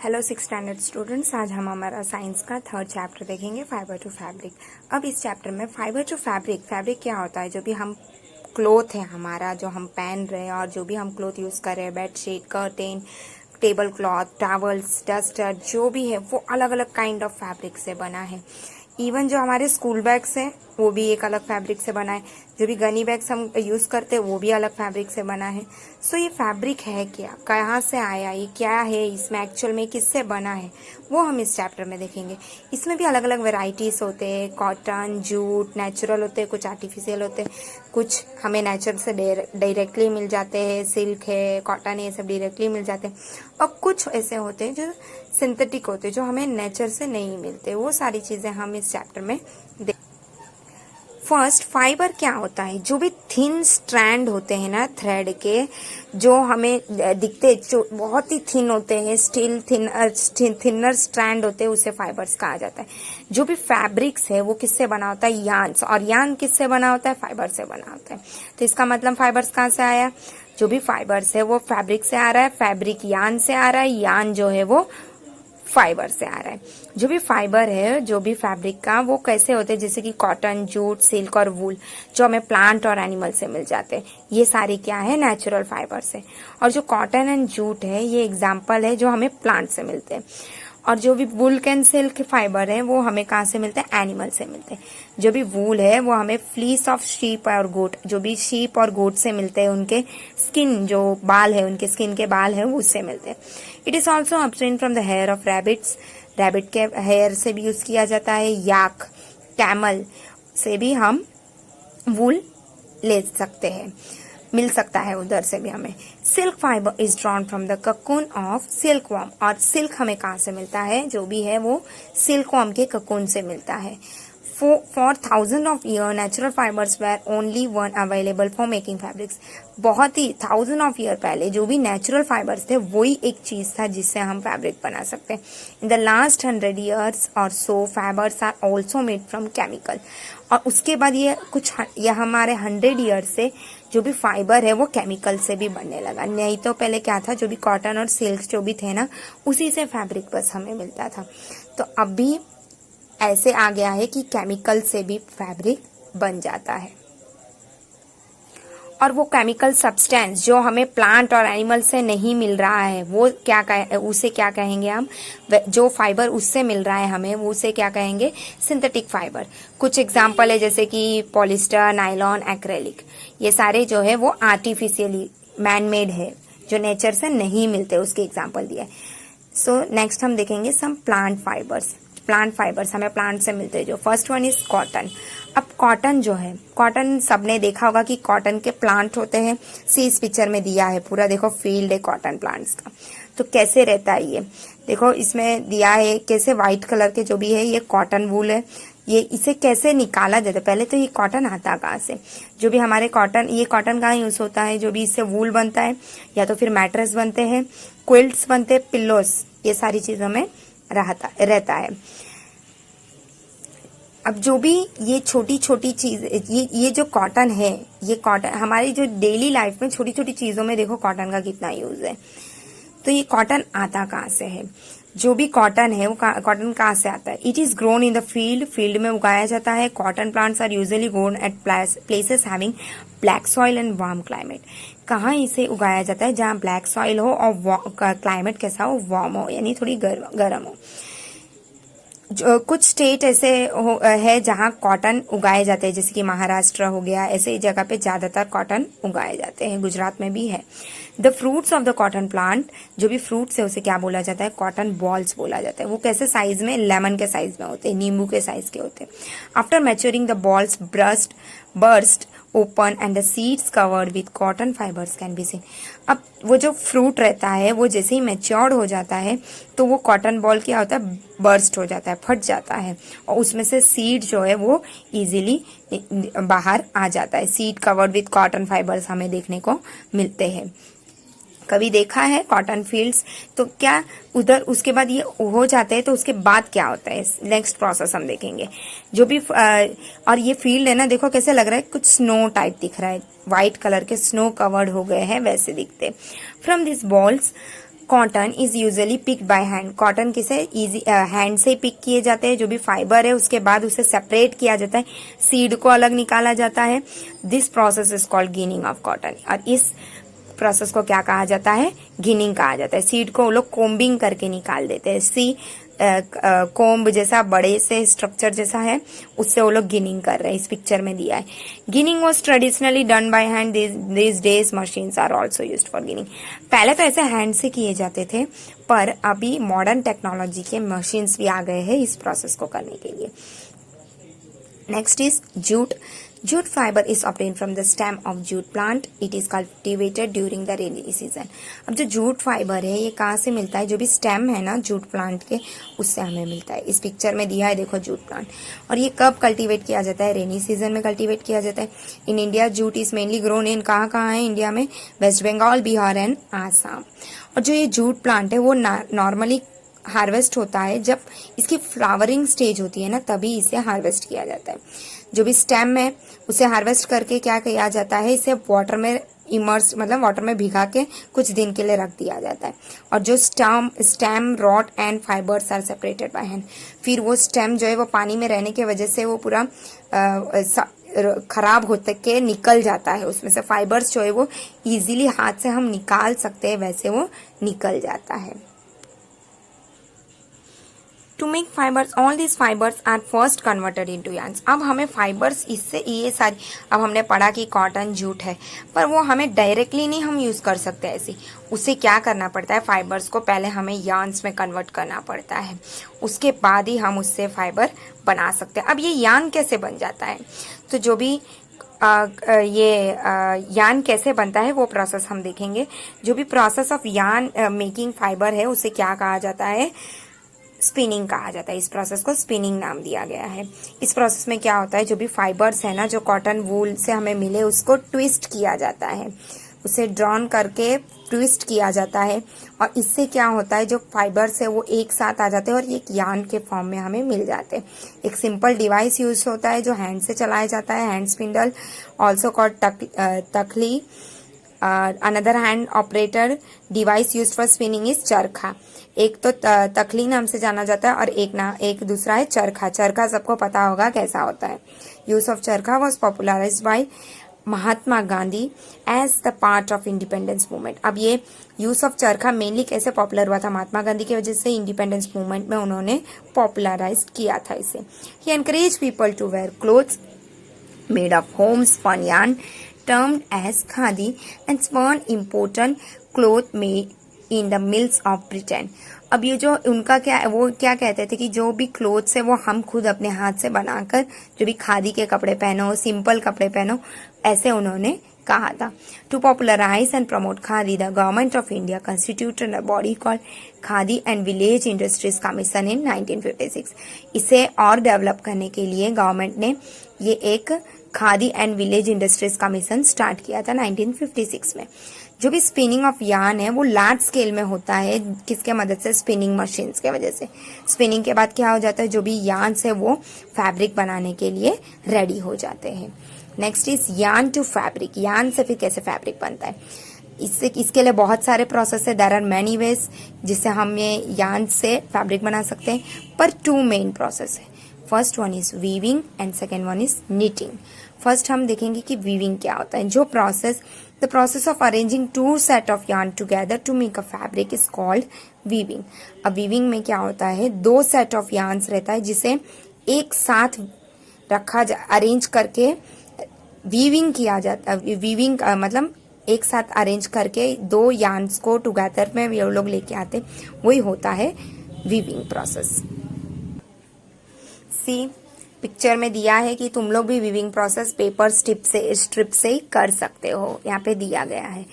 Hello 6 standard students, आज हम हमारा साइंस का थर्ड चैप्टर देखेंगे, फाइबर टू फैब्रिक। अब इस चैप्टर में फाइबर टू फैब्रिक, फैब्रिक क्या होता है? जो भी हम क्लोथ है हमारा, जो हम पहन रहे हैं और जो भी हम क्लोथ यूज़ कर रहे हैं, bedsheet, curtain, table cloth, towels, duster, जो भी है वो अलग अलग काइंड ऑफ फैब्रिक से बना है। इवन जो हमारे स्कूल बैग्स हैं वो भी एक अलग फैब्रिक से बना है। जो भी गनी बैग्स हम यूज़ करते हैं वो भी अलग फैब्रिक से बना है। सो ये फैब्रिक है क्या, कहाँ से आया, ये क्या है, इसमें एक्चुअल में किससे बना है, वो हम इस चैप्टर में देखेंगे। इसमें भी अलग अलग वेराइटीज़ होते हैं, कॉटन, जूट, नेचुरल होते हैं, कुछ आर्टिफिशियल होते हैं, कुछ हमें नेचर से डायरेक्टली मिल जाते हैं, सिल्क है, कॉटन है, ये सब डायरेक्टली मिल जाते हैं। और कुछ ऐसे होते हैं जो सिंथेटिक होते हैं, जो हमें नेचर से नहीं मिलते। वो सारी चीज़ें हम इस चैप्टर में देख। फर्स्ट, फाइबर क्या होता है? जो भी थिन स्ट्रैंड होते हैं ना थ्रेड के, जो हमें दिखते, जो बहुत ही थिन होते हैं, स्टिल थिनर स्ट्रैंड होते हैं, उसे फाइबर्स कहा जाता है। जो भी फैब्रिक्स है वो किससे बना होता है? यार्न्स। और यार्न किससे बना होता है? फाइबर से बना होता है। तो इसका मतलब फाइबर्स कहाँ से आया? जो भी फाइबर्स है वो फैब्रिक से आ रहा है, फैब्रिक यार्न से आ रहा है, यार्न जो है वो फाइबर से आ रहा है। जो भी फाइबर है, जो भी फैब्रिक का, वो कैसे होते हैं? जैसे कि कॉटन, जूट, सिल्क और वूल, जो हमें प्लांट और एनिमल से मिल जाते हैं, ये सारी क्या है? नेचुरल फाइबर से। और जो कॉटन एंड जूट है, ये एग्जाम्पल है जो हमें प्लांट से मिलते हैं। और जो भी वूल एंड सिल्क फाइबर है वो हमें कहाँ से मिलते हैं? एनिमल से मिलते हैं। जो भी वूल है वो हमें फ्लीस ऑफ शीप और गोट, जो भी शीप और गोट से मिलते हैं, उनके स्किन, जो बाल है, उनके स्किन के बाल है, उससे मिलते हैं। It is also obtain from the hair of rabbits, rabbit के हेयर से भी यूज किया जाता है। याक, कैमल से भी हम वूल ले सकते हैं, मिल सकता है उधर से भी हमें। Silk fibre is drawn from the cocoon of silk worm. और सिल्क हमें कहाँ से मिलता है? जो भी है वो सिल्क वॉर्म के ककून से मिलता है। For thousands of years, natural fibers were only one available for making fabrics. बहुत ही थाउजेंड ऑफ ईयर पहले जो भी नेचुरल फाइबर्स थे वही एक चीज था जिससे हम फैब्रिक बना सकते हैं। इन द लास्ट 100 years और so fibres are also made from chemical. और उसके बाद ये हमारे 100 ईयर से जो भी फाइबर है वो केमिकल से भी बनने लगा। नहीं तो पहले क्या था? जो भी कॉटन और सिल्क जो भी थे ना, उसी से फैब्रिक बस हमें मिलता था। तो अभी ऐसे आ गया है कि केमिकल से भी फैब्रिक बन जाता है। और वो केमिकल सब्सटेंस जो हमें प्लांट और एनिमल से नहीं मिल रहा है, वो उसे क्या कहेंगे हम? जो फाइबर उससे मिल रहा है हमें, वो उसे क्या कहेंगे? Synthetic fibre. कुछ एग्जांपल है जैसे कि पॉलिस्टर, नायलॉन, एक्रेलिक। ये सारे जो है वो आर्टिफिशियली मैन मेड है, जो नेचर से नहीं मिलते, उसके एग्जाम्पल दिया है। सो नेक्स्ट हम देखेंगे some plant fibres. Plant fibres हमें प्लांट से मिलते हैं। जो फर्स्ट वन इज कॉटन। अब कॉटन जो है, कॉटन सबने देखा होगा कि कॉटन के प्लांट होते हैं। सी इस पिक्चर में दिया है, पूरा देखो फील्ड है कॉटन प्लांट्स का। तो कैसे रहता है ये देखो, इसमें दिया है कैसे व्हाइट कलर के जो भी है ये कॉटन वूल है। ये इसे कैसे निकाला जाता है? पहले तो ये कॉटन आता कहाँ से? जो भी हमारे कॉटन, ये कॉटन कहाँ यूज होता है? जो भी इससे वूल बनता है, या तो फिर मैट्रेस बनते हैं, क्विल्ट्स बनते हैं, पिल्लोस, ये सारी चीजों में रहता है। अब जो भी ये छोटी छोटी चीज, ये जो कॉटन है, ये कॉटन हमारी जो डेली लाइफ में छोटी छोटी चीजों में देखो कॉटन का कितना यूज है। तो ये कॉटन आता कहाँ से है? जो भी कॉटन है वो कॉटन कहाँ से आता है? It is grown in the field, field में उगाया जाता है। Cotton plants are usually grown at places having black soil and warm climate. कहाँ इसे उगाया जाता है? जहाँ ब्लैक सॉइल हो और क्लाइमेट कैसा हो? वार्म हो, यानी थोड़ी गर्म हो। कुछ स्टेट ऐसे है जहाँ कॉटन उगाए जाते हैं, जैसे कि महाराष्ट्र हो गया, ऐसे जगह पे ज्यादातर कॉटन उगाए जाते हैं। गुजरात में भी है। The fruits of the cotton plant, जो भी फ्रूट्स है उसे क्या बोला जाता है? कॉटन बॉल्स बोला जाता है। वो कैसे साइज में? लेमन के साइज में होते हैं, नींबू के साइज के होते हैं। After maturing the balls burst open and the seeds covered with cotton fibers can be seen। अब वो जो फ्रूट रहता है वो जैसे ही मैच्योर्ड हो जाता है तो वो कॉटन बॉल क्या होता है? बर्स्ट हो जाता है, फट जाता है, और उसमें से सीड जो है वो इजीली बाहर आ जाता है। Seed covered with cotton fibres हमें देखने को मिलते हैं। कभी देखा है कॉटन फील्ड्स? तो क्या उधर उसके बाद ये हो जाते हैं, तो उसके बाद क्या होता है? नेक्स्ट प्रोसेस हम देखेंगे। जो भी और ये फील्ड है ना, देखो कैसे लग रहा है? कुछ स्नो टाइप दिख रहा है, व्हाइट कलर के स्नो कवर्ड हो गए हैं वैसे दिखते। From this balls cotton is usually pick by hand. Cotton किसे इजी हैंड से पिक किए जाते हैं, जो भी फाइबर है उसके बाद उसे सेपरेट किया जाता है, सीड को अलग निकाला जाता है। This process is called ginning of cotton. और इस प्रोसेस को क्या कहा जाता है? गिनिंग कहा जाता है। सीड को वो लोग कोम्बिंग करके निकाल देते हैं। सी कोम्ब जैसा बड़े से स्ट्रक्चर जैसा है, उससे वो लोग गिनिंग कर रहे हैं। इस पिक्चर में दिया है। Ginning was traditionally done by hand, this days machines are also used for ginning. पहले तो ऐसे हैंड से किए जाते थे, पर अभी मॉडर्न टेक्नोलॉजी के मशीन्स भी आ गए हैं इस प्रोसेस को करने के लिए। Next is jute. Jute fiber is obtained from the stem of jute plant. It is cultivated during the rainy season. अब जो जूट फाइबर है ये कहाँ से मिलता है? जो भी स्टेम है ना जूट प्लांट के, उससे हमें मिलता है। इस पिक्चर में दिया है देखो जूट प्लांट। और ये कब कल्टीवेट किया जाता है? रेनी सीजन में कल्टीवेट किया जाता है। In India jute is mainly grown in कहाँ है इंडिया में? वेस्ट बंगाल, बिहार एंड आसाम। और जो ये जूट प्लांट है वो नॉर्मली हार्वेस्ट होता है जब इसकी फ्लावरिंग स्टेज होती है ना, तभी इसे हार्वेस्ट किया जाता है। जो भी स्टेम है उसे हार्वेस्ट करके क्या किया जाता है? इसे वाटर में इमर्स मतलब वाटर में भिगा के कुछ दिन के लिए रख दिया जाता है। और जो stem rot and fibres are separated by hand. फिर वो स्टेम जो है वो पानी में रहने की वजह से वो पूरा खराब होते के निकल जाता है। उसमें से फाइबर्स जो है वो इजीली हाथ से हम निकाल सकते हैं, वैसे वो निकल जाता है। To make fibers, all these fibers are first converted into yarns. अब हमें फाइबर्स इससे ये सारी, अब हमने पढ़ा कि कॉटन जूट है, पर वो हमें डायरेक्टली नहीं हम यूज कर सकते ऐसे। उसे क्या करना पड़ता है? फाइबर्स को पहले हमें यार्न्स में कन्वर्ट करना पड़ता है, उसके बाद ही हम उससे फाइबर बना सकते हैं। अब ये यार्न कैसे बन जाता है? तो जो भी यार्न कैसे बनता है वो प्रोसेस हम देखेंगे। जो भी process of yarn making fibre है उसे क्या कहा जाता है? स्पिनिंग कहा जाता है। इस प्रोसेस को स्पिनिंग नाम दिया गया है। इस प्रोसेस में क्या होता है? जो भी फाइबर्स है ना, जो कॉटन वूल से हमें मिले, उसको ट्विस्ट किया जाता है, उसे ड्रॉन करके ट्विस्ट किया जाता है। और इससे क्या होता है? जो फाइबर्स है वो एक साथ आ जाते हैं और एक यार्न के फॉर्म में हमें मिल जाते हैं। एक सिंपल डिवाइस यूज होता है जो हैंड से चलाया जाता है, हैंड स्पिंडल, ऑल्सो कॉल्ड तकली। Another hand operator device use for spinning is चरखा। एक तो तकली नाम से जाना जाता है और एक दूसरा है चरखा। चरखा सबको पता होगा कैसा होता है। Use of charkha was popularised by Mahatma Gandhi as the part of independence movement. अब ये यूज ऑफ चरखा मेनली कैसे पॉपुलर हुआ था? महात्मा गांधी की वजह से इंडिपेंडेंस मूवमेंट में उन्होंने पॉपुलराइज किया था इसे। He encourage people to wear clothes made of home spun yarn termed as khadi and spun important cloth made in the mills of Britain. अब ये जो उनका क्या वो क्या कहते थे कि जो भी क्लोथ्स है वो हम खुद अपने हाथ से बनाकर जो भी खादी के कपड़े पहनो, सिंपल कपड़े पहनो, ऐसे उन्होंने कहा था। To popularise and promote khadi, the government of India constituted a body called khadi and village industries commission in 1956। इसे और डेवलप करने के लिए गवर्नमेंट ने ये एक khadi and village industries commission start किया था 1956 में। जो भी स्पिनिंग ऑफ यार्न है वो लार्ज स्केल में होता है, किसके मदद से? स्पिनिंग मशीन्स के वजह से। स्पिनिंग के बाद क्या हो जाता है? जो भी यार्न्स है वो फैब्रिक बनाने के लिए रेडी हो जाते हैं। Next is yarn to fabric. Yarn से फिर कैसे फैब्रिक बनता है? इसके लिए बहुत सारे प्रोसेस है। देयर आर मैनी वेज जिससे हम ये यार्न से फैब्रिक बना सकते हैं, पर 2 मेन प्रोसेस है। First one is weaving and second one is knitting. First हम देखेंगे कि वीविंग क्या होता है। जो process, the process of arranging 2 set of yarn together to make a fabric is called weaving. अब वीविंग में क्या होता है? 2 सेट ऑफ यार्न्स रहता है जिसे एक साथ अरेंज करके वीविंग किया जाता है। वीविंग मतलब एक साथ अरेंज करके 2 यार्न्स को टुगेदर में ये लोग लेके आते, वही होता है वीविंग प्रोसेस। सी पिक्चर में दिया है कि तुम लोग भी वीविंग प्रोसेस पेपर स्ट्रिप से ही कर सकते हो, यहाँ पे दिया गया है।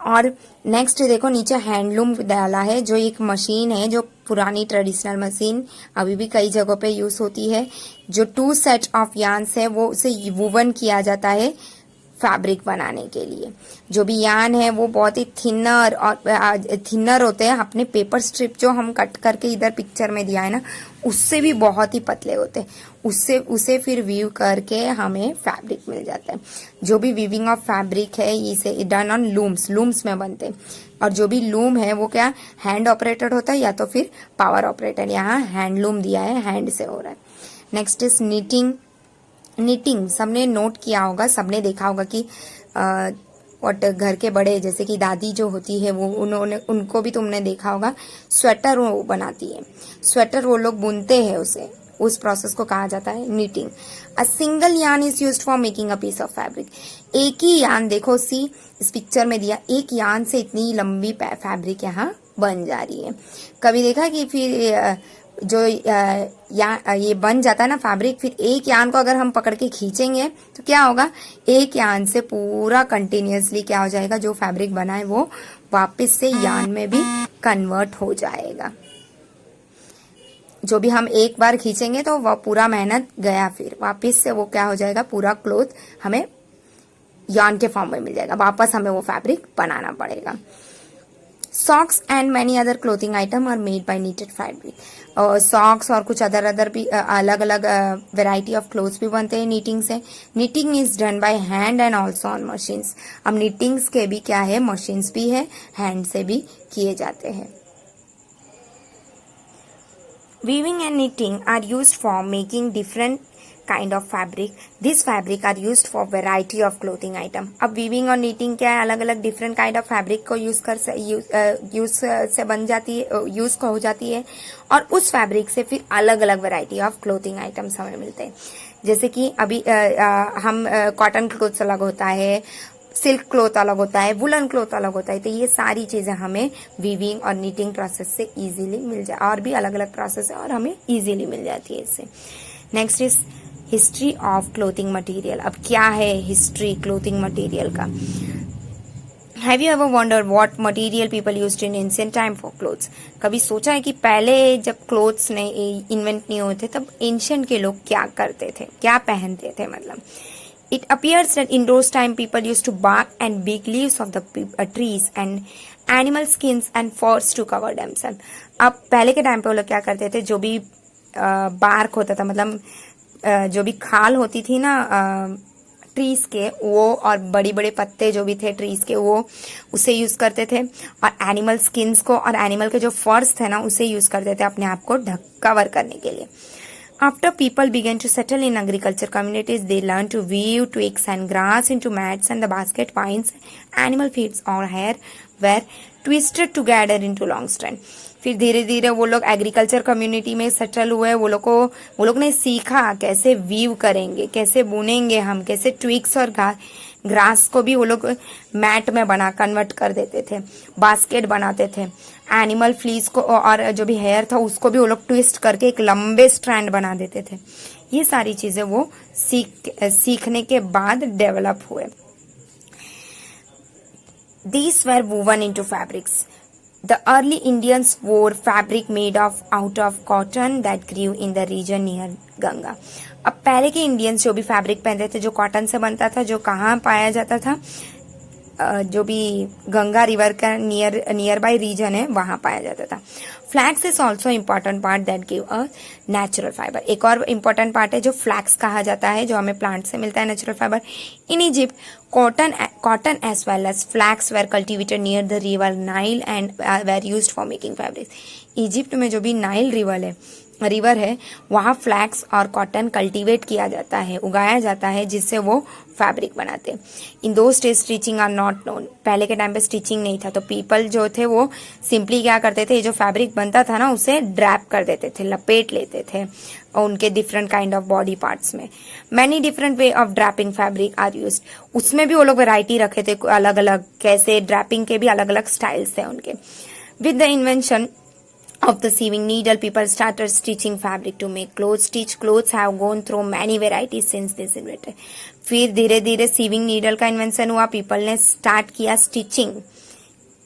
और नेक्स्ट देखो नीचे हैंडलूम डाला है, जो एक मशीन है, जो पुरानी ट्रेडिशनल मशीन अभी भी कई जगहों पे यूज होती है। जो 2 सेट ऑफ यार्न्स है वो उसे वूवन किया जाता है फैब्रिक बनाने के लिए। जो भी यान है वो बहुत ही थिनर और थिनर होते हैं, अपने पेपर स्ट्रिप जो हम कट करके इधर पिक्चर में दिया है ना, उससे भी बहुत ही पतले होते हैं। उसे फिर वीव करके हमें फैब्रिक मिल जाता है। जो भी वीविंग ऑफ फैब्रिक है इसे डन ऑन लूम्स में बनते हैं। और जो भी लूम है वो क्या हैंड ऑपरेटेड होता है या तो फिर पावर ऑपरेटेड। यहाँ हैंडलूम दिया है, हैंड से हो रहा है। नेक्स्ट इज निटिंग सबने नोट किया होगा, सबने देखा होगा कि और घर के बड़े जैसे कि दादी जो होती है वो उनको भी तुमने देखा होगा, स्वेटर वो बनाती है, स्वेटर वो लोग बुनते हैं, उस प्रोसेस को कहा जाता है knitting. A single yarn is used for making a piece of fabric. एक ही यार्न, देखो इस पिक्चर में दिया, एक यार्न से इतनी लंबी फैब्रिक यहाँ बन जा रही है। कभी देखा कि फिर जो ये बन जाता है ना फैब्रिक, फिर एक यार्न को अगर हम पकड़ के खींचेंगे तो क्या होगा, एक यार्न से पूरा कंटिन्यूअसली क्या हो जाएगा, जो फैब्रिक बना है वो वापस से यार्न में भी कन्वर्ट हो जाएगा। जो भी हम एक बार खींचेंगे तो वह पूरा मेहनत गया, फिर वापस से वो क्या हो जाएगा, पूरा क्लोथ हमें यार्न के फॉर्म में मिल जाएगा, वापस हमें वो फैब्रिक बनाना पड़ेगा। Socks and many other clothing item are made by knitted fabric. Socks और कुछ अदर भी अलग अलग वेराइटी ऑफ क्लोथ्स भी बनते हैं नीटिंग से। Knitting is done by hand and also on machines. अब नीटिंग्स के भी क्या है, मशीन्स भी है, हैंड से भी किए जाते हैं। Weaving and knitting are used for making different kind of fabric. These fabric are used for variety of clothing item. अब weaving और knitting क्या है, अलग अलग different kind of fabric को यूज से बन जाती है, यूज हो जाती है, और उस fabric से फिर अलग अलग variety of clothing items हमें मिलते हैं। जैसे कि अभी हम कॉटन क्लोथ्स अलग होता है, सिल्क क्लोथ अलग होता है, वुलन क्लोथ अलग होता है, तो ये सारी चीजें हमें वीविंग और नीटिंग प्रोसेस से इजीली मिल जाए, और भी अलग अलग प्रोसेस है और हमें इजीली मिल जाती है इससे। Next is history of clothing material. अब क्या है हिस्ट्री क्लोथिंग मटेरियल का? Have you ever wonder what material people used in ancient time for clothes? कभी सोचा है कि पहले जब क्लोथ्स ने इन्वेंट नहीं होते तब एंशिएंट के लोग क्या करते थे, क्या पहनते थे? मतलब it appears that in those time people used to bark and big leaves of the trees and animal skins and furs to cover themselves. अब पहले के टाइम पे वो लोग क्या करते थे, जो भी बार्क होता था, मतलब जो भी खाल होती थी ना ट्रीज के, वो और बड़ी बड़े पत्ते जो भी थे ट्रीज के, वो उसे यूज करते थे, और एनिमल स्किन्स को और एनिमल के जो फर्स थे ना उसे यूज करते थे अपने आप को कवर करने के लिए। After people began to settle in agriculture communities, they learned to weave twigs and grass into mats, and the basket vines, animal feeds or hair were twisted together into long strands. फिर धीरे धीरे वो लोग agriculture community में settle हुए। वो लोग ने सीखा कैसे वीव करेंगे, कैसे बुनेंगे हम, कैसे ट्विग्स और ग्रास को भी वो लोग मैट में बना कन्वर्ट कर देते थे, बास्केट बनाते थे। एनिमल फ्लीस को और जो भी हेयर था उसको भी वो लोग ट्विस्ट करके एक लंबे स्ट्रैंड बना देते थे। ये सारी चीजें वो सीखने के बाद डेवलप हुए। These were woven into fabrics. The early Indians wore fabric made out of cotton that grew in the region near Ganga. अब पहले के इंडियंस जो भी फैब्रिक पहनते थे जो कॉटन से बनता था, जो कहाँ पाया जाता था, जो भी गंगा रिवर का नियर बाय रीजन है वहां पाया जाता था। Flax is also important part that give a natural fibre. एक और इम्पोर्टेंट पार्ट है जो फ्लैक्स कहा जाता है, जो हमें प्लांट से मिलता है natural fibre. In Egypt cotton as well as flax were cultivated near the river Nile and were used for making fabrics. Egypt में जो भी नाइल रिवर है वहाँ फ्लैक्स और कॉटन कल्टीवेट किया जाता है, उगाया जाता है, जिससे वो फैब्रिक बनाते। In those days stitching are not known. पहले के टाइम पे स्टिचिंग नहीं था, तो पीपल जो थे वो सिंपली क्या करते थे, जो फैब्रिक बनता था ना उसे ड्रैप कर देते थे, लपेट लेते थे उनके different kind of body parts में। Many different way of draping fabric are used. उसमें भी वो लोग वैरायटी रखे थे अलग अलग, कैसे ड्रैपिंग के भी अलग अलग स्टाइल्स थे उनके। With the invention of the sewing needle, people started stitching fabric to make clothes. Stitch clothes have gone through many varieties since this invention. फिर धीरे धीरे सीविंग नीडल का इन्वेंशन हुआ, पीपल ने स्टार्ट किया स्टिचिंग,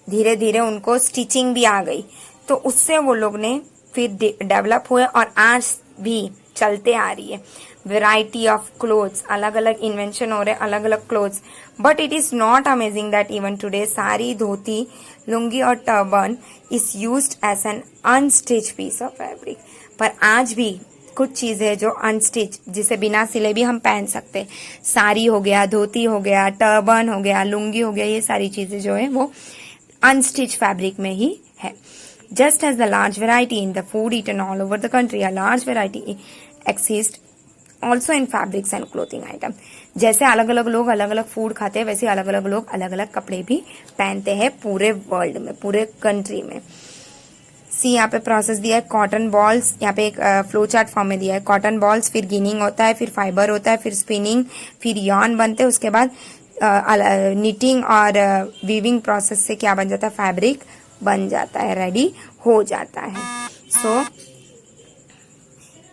धीरे धीरे उनको स्टिचिंग भी आ गई, तो उससे वो लोग ने फिर डेवलप हुए, और आज भी चलते आ रही है। वैरायटी ऑफ क्लोथ्स, अलग अलग इन्वेंशन हो रहे हैं, अलग अलग clothes, but it is not amazing that even today sari, dhoti, lungi और turban is used as an unstitch piece of fabric. पर आज भी कुछ चीजें जो अनस्टिच, जिसे बिना सिले भी हम पहन सकते, साड़ी हो गया, धोती हो गया, टर्बन हो गया, लुंगी हो गया, ये सारी चीजें जो है वो अनस्टिच फैब्रिक में ही है। Just as the large variety in the food eaten all over the country, a large variety exists also in fabrics and clothing item. जैसे अलग अलग लोग अलग अलग फूड खाते हैं, वैसे अलग अलग लोग अलग अलग कपड़े भी पहनते हैं पूरे वर्ल्ड में, पूरे कंट्री में। सी यहाँ पे प्रोसेस दिया है, कॉटन बॉल्स, यहाँ पे एक फ्लो चार्ट फॉर्म में दिया है। कॉटन बॉल्स, फिर गिनिंग होता है, फिर फाइबर होता है, फिर स्पिनिंग, फिर yarn बनते हैं, उसके बाद निटिंग और वीविंग प्रोसेस से क्या बन जाता है, फैब्रिक बन जाता है, रेडी हो जाता है। सो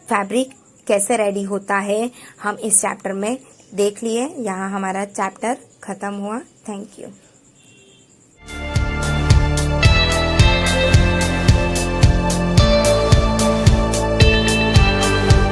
फैब्रिक कैसे रेडी होता है हम इस चैप्टर में देख लिए। यहाँ हमारा चैप्टर खत्म हुआ। Thank you.